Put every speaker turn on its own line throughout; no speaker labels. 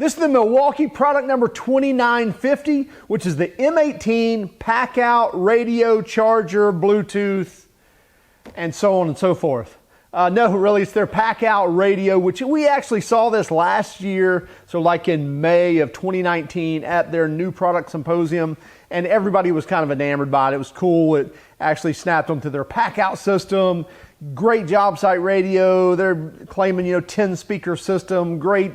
This is the Milwaukee product number 2950, which is the M18 Packout radio, charger, Bluetooth, and so on and so forth. No, really, it's their Packout radio, which we actually saw this last year, so like in May of 2019 at their new product symposium, and everybody was kind of enamored by it. It was cool. It actually snapped onto their Packout system. Great JOBSITE radio. They're claiming, 10 speaker system, great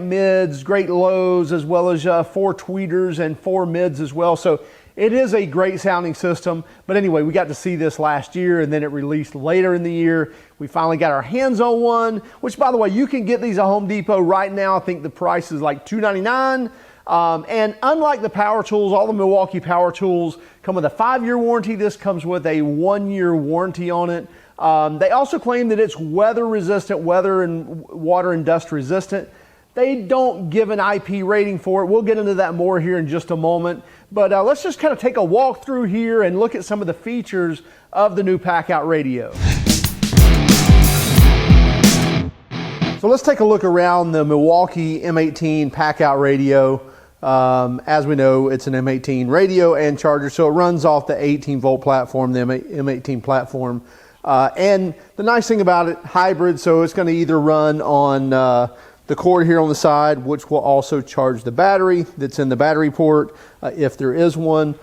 mids, great lows, as well as 4 tweeters and 4 mids as well. So it is a great sounding system. But anyway, we got to see this last year, and then it released later in the year. We finally got our hands on one, which, by the way, you can get these at Home Depot right now. I think the price is like $2.99. And unlike the power tools, all the Milwaukee power tools come with a 5-year warranty. This comes with a 1-year warranty on it. They also claim that it's weather resistant, weather and water and dust resistant. They don't give an IP rating for it. We'll get into that more here in just a moment. But let's just kind of take a walk through here and look at some of the features of the new Packout radio. So let's take a look around the Milwaukee M18 Packout radio. As we know, it's an M18 radio and charger, so it runs off the 18-volt platform, the M18 platform. And the nice thing about it, hybrid, so it's going to either run on the cord here on the side, which will also charge the battery that's in the battery port, if there is one,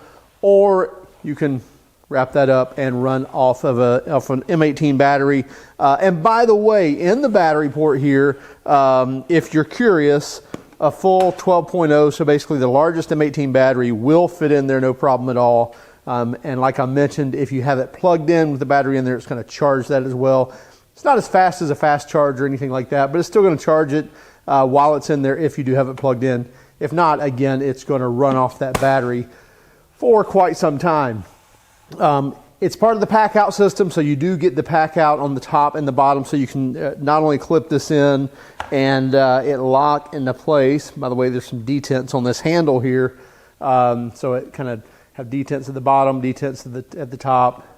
or you can wrap that up and run off of an M18 battery. And by the way, in the battery port here, if you're curious, a full 12.0, so basically the largest M18 battery will fit in there, no problem at all. And like I mentioned, if you have it plugged in with the battery in there, it's going to charge that as well. It's not as fast as a fast charge or anything like that, but it's still going to charge it while it's in there if you do have it plugged in. If not, again, it's going to run off that battery for quite some time. It's part of the Packout system, so you do get the Packout on the top and the bottom, so you can not only clip this in and it lock into place. By the way, there's some detents on this handle here, so it kind of have detents at the bottom, detents at the top.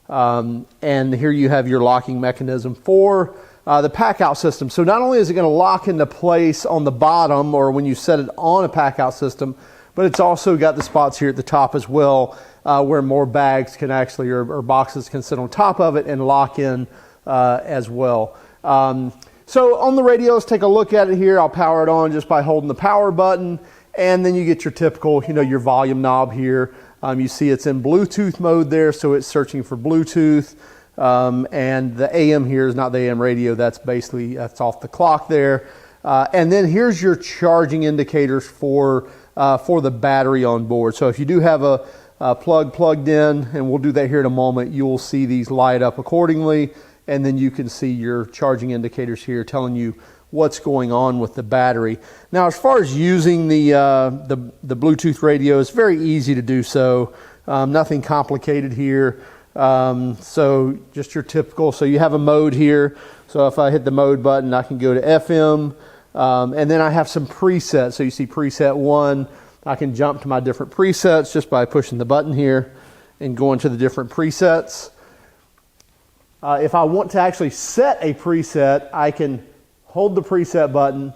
And here you have your locking mechanism for the Packout system. So not only is it going to lock into place on the bottom or when you set it on a Packout system, but it's also got the spots here at the top as well, where more bags can actually, or boxes can sit on top of it and lock in as well. So on the radio, let's take a look at it here. I'll power it on just by holding the power button, and then you get your typical, your volume knob here. You see it's in Bluetooth mode there, so it's searching for Bluetooth. And the AM here is not the AM radio. That's off the clock there. And then here's your charging indicators for the battery on board. So if you do have a plug plugged in, and we'll do that here in a moment, you will see these light up accordingly. And then you can see your charging indicators here telling you what's going on with the battery. Now, as far as using the Bluetooth radio, it's very easy to do so. Nothing complicated here. So just your typical, so you have a mode here. So if I hit the mode button, I can go to FM. And then I have some presets. So you see preset 1. I can jump to my different presets just by pushing the button here and going to the different presets. If I want to actually set a preset, I can hold the preset button,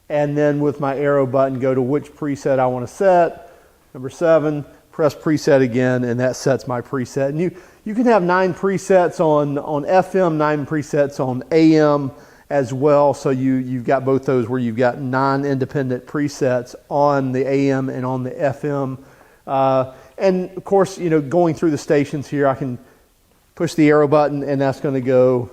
and then with my arrow button, go to which preset I want to set. Number 7, press preset again, and that sets my preset. And you can have 9 presets on FM, 9 presets on AM as well. So you've got both those where you've got 9 independent presets on the AM and on the FM. And of course, going through the stations here, I can push the arrow button, and that's going to go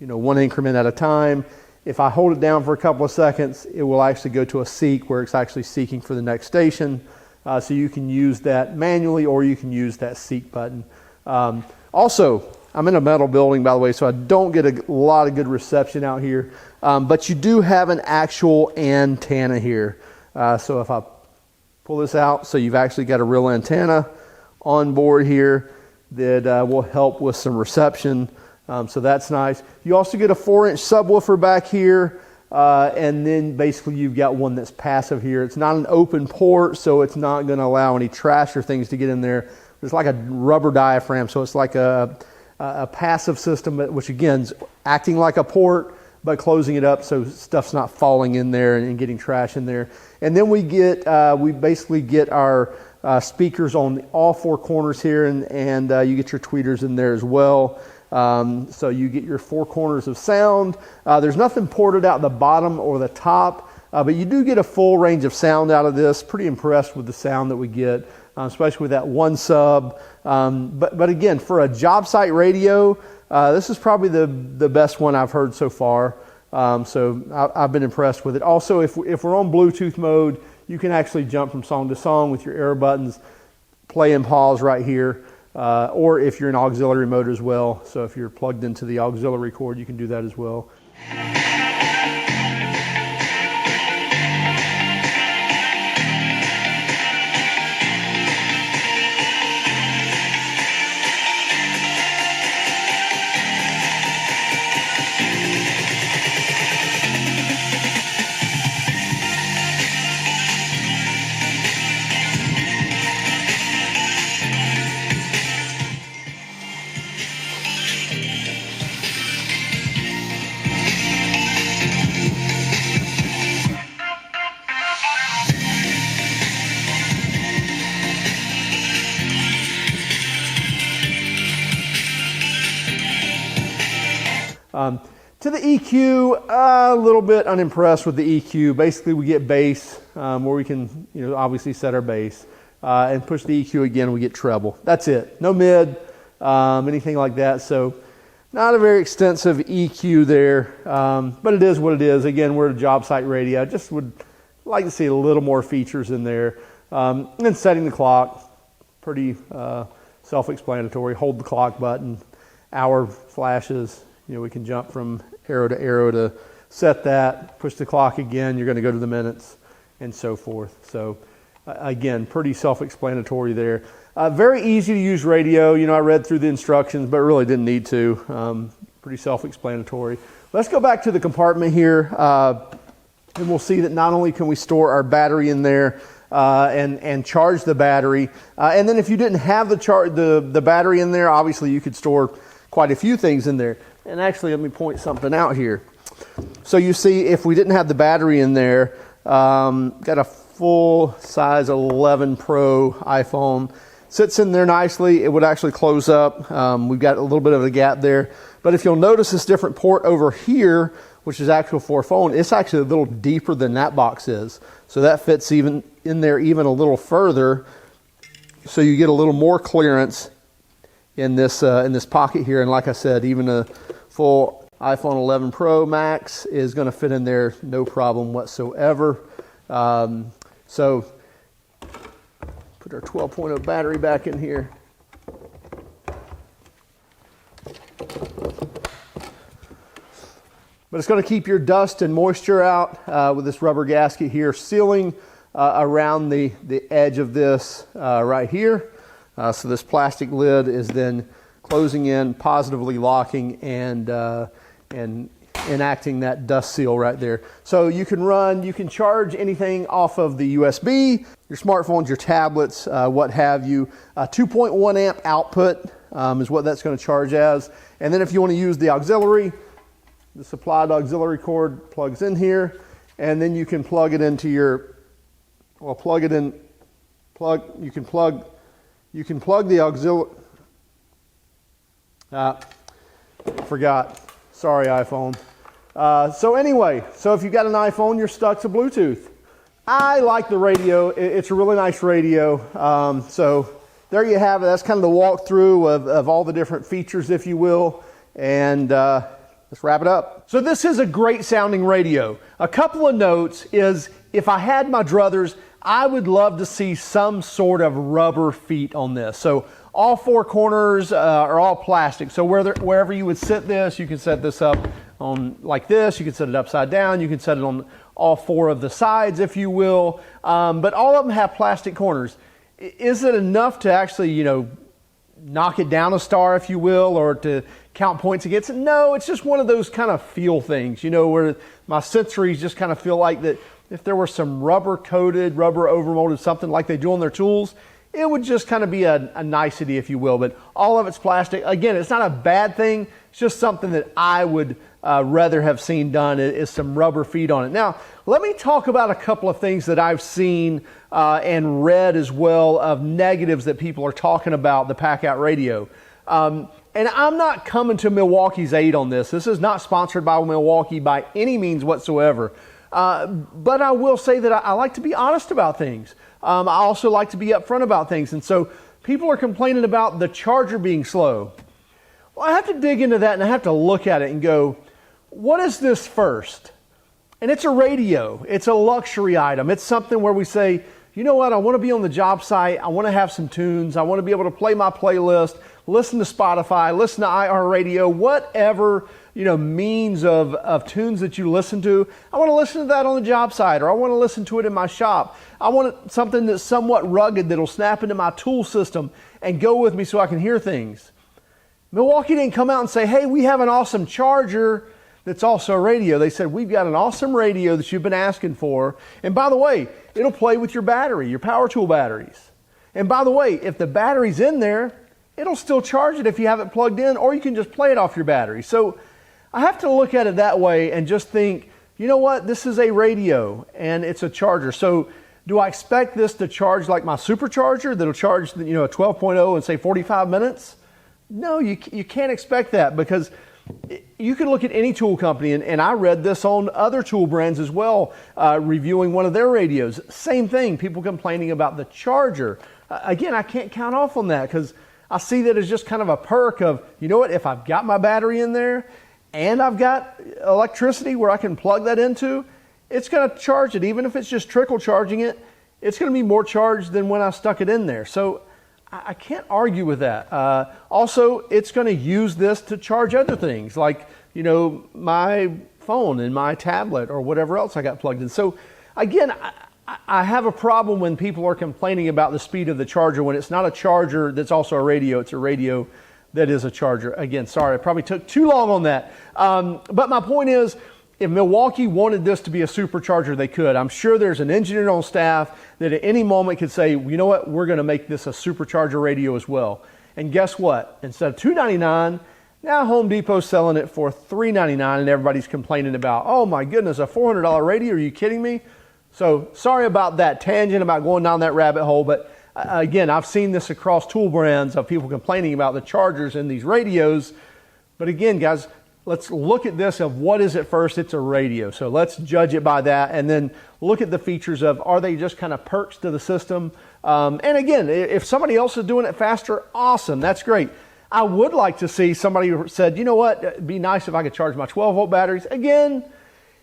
one increment at a time. If I hold it down for a couple of seconds, it will actually go to a seek where it's actually seeking for the next station. So you can use that manually, or you can use that seek button. Also, I'm in a metal building, by the way, so I don't get a lot of good reception out here. But you do have an actual antenna here. So if I pull this out, so you've actually got a real antenna on board here that will help with some reception. So that's nice. You also get a 4-inch subwoofer back here, and then basically you've got one that's passive here. It's not an open port, so it's not going to allow any trash or things to get in there. It's like a rubber diaphragm, so it's like a passive system, which again is acting like a port, but closing it up so stuff's not falling in there and getting trash in there. And then we basically get our speakers on all four corners here, and you get your tweeters in there as well. So you get your four corners of sound. There's nothing ported out the bottom or the top, but you do get a full range of sound out of this. Pretty impressed with the sound that we get, especially with that one sub. But again, for a JOBSITE radio, this is probably the best one I've heard so far. So I've been impressed with it. Also, if we're on Bluetooth mode, you can actually jump from song to song with your arrow buttons, play and pause right here, or if you're in auxiliary mode as well. So if you're plugged into the auxiliary cord, you can do that as well. To the EQ, a little bit unimpressed with the EQ. Basically, we get bass, where we can, obviously set our bass, and push the EQ again, we get treble. That's it. No mid, anything like that. So, not a very extensive EQ there, but it is what it is. Again, we're a JOBSITE radio. I just would like to see a little more features in there. And then setting the clock, pretty self-explanatory. Hold the clock button, hour flashes. We can jump from arrow to set that, push the clock again, you're going to go to the minutes, and so forth. So, again, pretty self-explanatory there. Very easy to use radio. I read through the instructions, but really didn't need to. Pretty self-explanatory. Let's go back to the compartment here, and we'll see that not only can we store our battery in there and charge the battery, and then if you didn't have the battery in there, obviously you could store quite a few things in there. And actually, let me point something out here. So you see, if we didn't have the battery in there, got a full size 11 Pro iPhone. Sits in there nicely. It would actually close up. We've got a little bit of a gap there. But if you'll notice this different port over here, which is actual for a phone, it's actually a little deeper than that box is. So that fits even in there even a little further. So you get a little more clearance in this pocket here. And like I said, even a full iPhone 11 Pro Max is going to fit in there no problem whatsoever. So put our 12.0 battery back in here. But it's going to keep your dust and moisture out with this rubber gasket here, sealing around the edge of this right here. So this plastic lid is then closing in, positively locking, and enacting that dust seal right there. So you can charge anything off of the USB, your smartphones, your tablets, what have you. 2.1 amp output is what that's going to charge as. And then if you want to use the auxiliary, the supplied auxiliary cord plugs in here, and then you can plug it into your, you can plug the auxiliary. Forgot. Sorry, iPhone. So anyway, so if you've got an iPhone, you're stuck to Bluetooth. I like the radio. It's a really nice radio. So there you have it. That's kind of the walkthrough of all the different features, if you will. And let's wrap it up. So this is a great sounding radio. A couple of notes is, if I had my druthers, I would love to see some sort of rubber feet on this. So all four corners are all plastic. So wherever you would sit this, you can set this up on like this. You can set it upside down. You can set it on all four of the sides, if you will. But all of them have plastic corners. Is it enough to actually, knock it down a star, if you will, or to count points against it? No, it's just one of those kind of feel things, where my sensories just kind of feel like that if there were some rubber coated, rubber overmolded, something like they do on their tools, it would just kind of be a nicety, if you will, but all of it's plastic. Again, it's not a bad thing. It's just something that I would rather have seen done is some rubber feet on it. Now, let me talk about a couple of things that I've seen and read as well of negatives that people are talking about the Packout radio. And I'm not coming to Milwaukee's aid on this. This is not sponsored by Milwaukee by any means whatsoever. But I will say that I like to be honest about things. I also like to be upfront about things. And so people are complaining about the charger being slow. Well, I have to dig into that and I have to look at it and go, what is this first? And it's a radio. It's a luxury item. It's something where we say, you know what, I want to be on the job site. I want to have some tunes. I want to be able to play my playlist, listen to Spotify, listen to iHeartRadio, whatever, means of tunes that you listen to. I want to listen to that on the job site, or I want to listen to it in my shop. I want something that's somewhat rugged that'll snap into my tool system and go with me so I can hear things. Milwaukee didn't come out and say, hey, we have an awesome charger that's also a radio. They said, we've got an awesome radio that you've been asking for. And by the way, it'll play with your battery, your power tool batteries. And by the way, if the battery's in there, it'll still charge it if you have it plugged in, or you can just play it off your battery. So I have to look at it that way and just think, you know what, this is a radio and it's a charger. So do I expect this to charge like my supercharger that'll charge, a 12.0 in say 45 minutes? No, you can't expect that, because you can look at any tool company, and I read this on other tool brands as well, reviewing one of their radios. Same thing, people complaining about the charger. Again, I can't count off on that, because I see that as just kind of a perk of, you know what, if I've got my battery in there and I've got electricity where I can plug that into, it's going to charge it. Even if it's just trickle charging it, it's going to be more charged than when I stuck it in there. So I can't argue with that. Also, it's going to use this to charge other things like, my phone and my tablet or whatever else I got plugged in. So again, I have a problem when people are complaining about the speed of the charger when it's not a charger that's also a radio. It's a radio that is a charger. Again, sorry, I probably took too long on that. But my point is, if Milwaukee wanted this to be a supercharger, they could. I'm sure there's an engineer on staff that at any moment could say, you know what, we're going to make this a supercharger radio as well. And guess what? Instead of $299, now Home Depot's selling it for $399, and everybody's complaining about, oh my goodness, a $400 radio, are you kidding me? So sorry about that tangent, about going down that rabbit hole, but again, I've seen this across tool brands of people complaining about the chargers in these radios. But again, guys, let's look at this of what is it first. It's a radio. So let's judge it by that, and then look at the features of, are they just kind of perks to the system? And again, if somebody else is doing it faster, awesome, that's great. I would like to see somebody who said, you know what, it'd be nice if I could charge my 12-volt batteries. Again,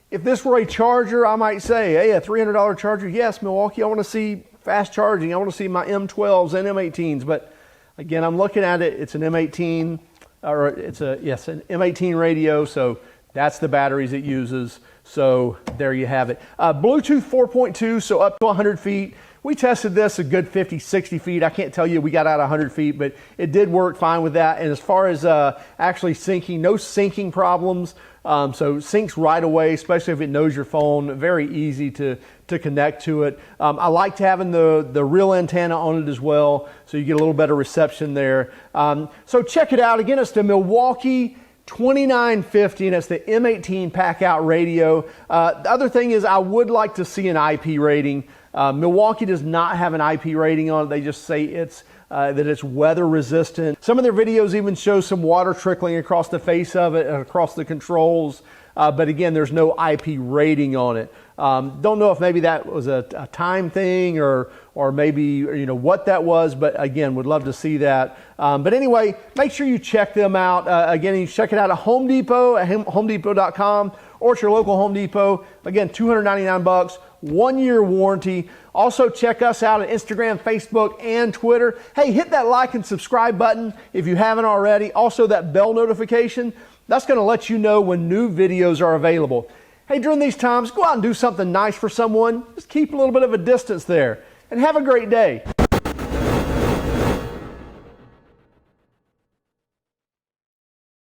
if this were a charger, I might say, hey, a $300 charger, yes, Milwaukee, I want to see fast charging. I want to see my M12s and M18s. But again, I'm looking at it, it's an M18, or it's an M18 radio, so that's the batteries it uses. So there you have it. Bluetooth 4.2, so up to 100 feet. We tested this a good 50, 60 feet. I can't tell you we got out 100 feet, but it did work fine with that. And as far as actually syncing, no syncing problems. So syncs right away, especially if it knows your phone. Very easy to connect to it. I liked having the real antenna on it as well, so you get a little better reception there. So check it out. Again, it's the Milwaukee 2950, and it's the M18 Packout radio. The other thing is, I would like to see an IP rating. Milwaukee does not have an IP rating on it. They just say that it's weather resistant. Some of their videos even show some water trickling across the face of it and across the controls. But again, there's no IP rating on it. Don't know if maybe that was a time thing or maybe what that was, but again, would love to see that. But anyway, make sure you check them out. Again, you check it out at Home Depot, at homedepot.com, or at your local Home Depot. Again, $299, 1-year warranty. Also check us out at Instagram, Facebook, and Twitter. Hey, hit that like and subscribe button if you haven't already. Also that bell notification, that's going to let you know when new videos are available. Hey, during these times, go out and do something nice for someone. Just keep a little bit of a distance there, and have a great day.